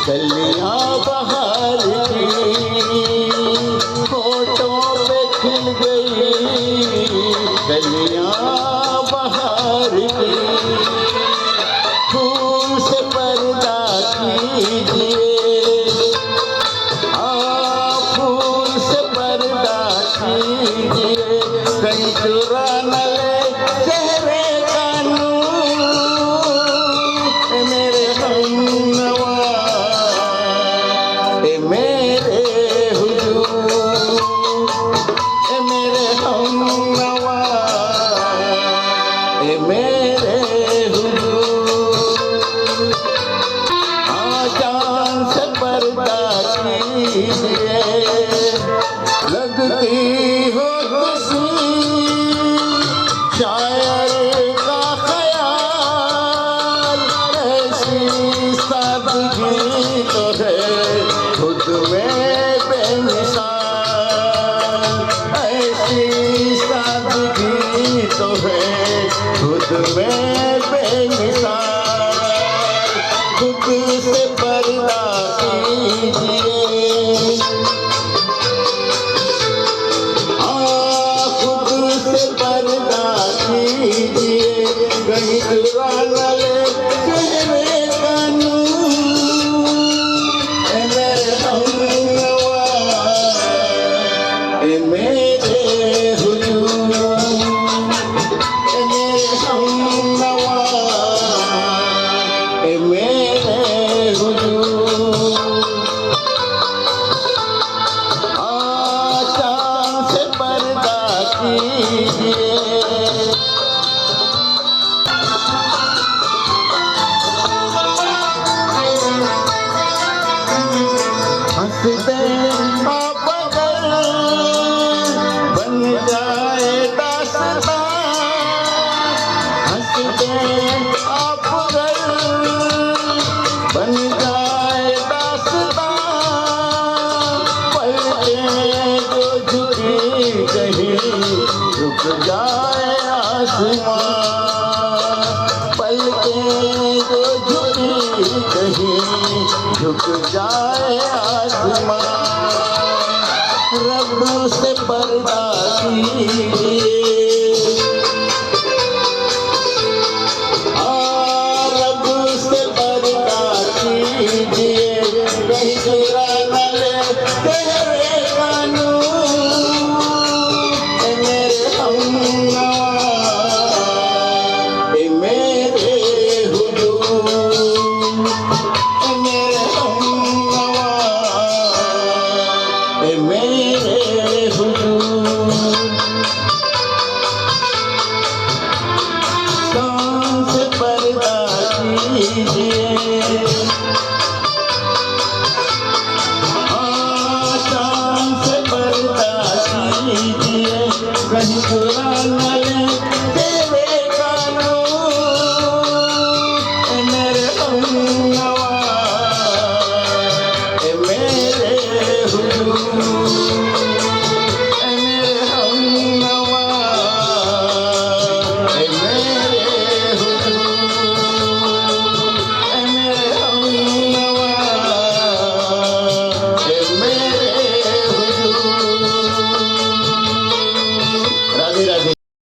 कलियां बहार की, होठों पे खिल गई कलियां बहार की। फूल से पर्दा कीजिए, फूल से पर्दा कीजिए, कहीं चुरा न ले चेहरे का नूर। मेरे हमनवा, मेरे हुजूर, मेरे हमनवा, मेरे हुजूर। चाँद से पर्दा कीजिए, लगती हो किसी शायर का ख्याल। ऐसी सादगी तो है खुद में बेमिसाल, ऐसी सादगी तो है खुद में बेमिसाल। खुद से पर्दा कीजिए, खुद से पर्दा कीजिए, कहीं चुरा न ले चेहरे का नूर। मेरे हमनवा, मेरे हुजूर, मेरे हमनवा, मेरे हुजूर। चाँद से पर्दा कीजिए, हंसते आप अगर बन जाए दास्तां। हंसते आप अगर बन जाए दास्तां। पलकें जो झुकी कहीं झुक जाए आसमां। पलकें जो झुकी कहीं झुक जाए आसमां। रब से पर्दा कीजिए,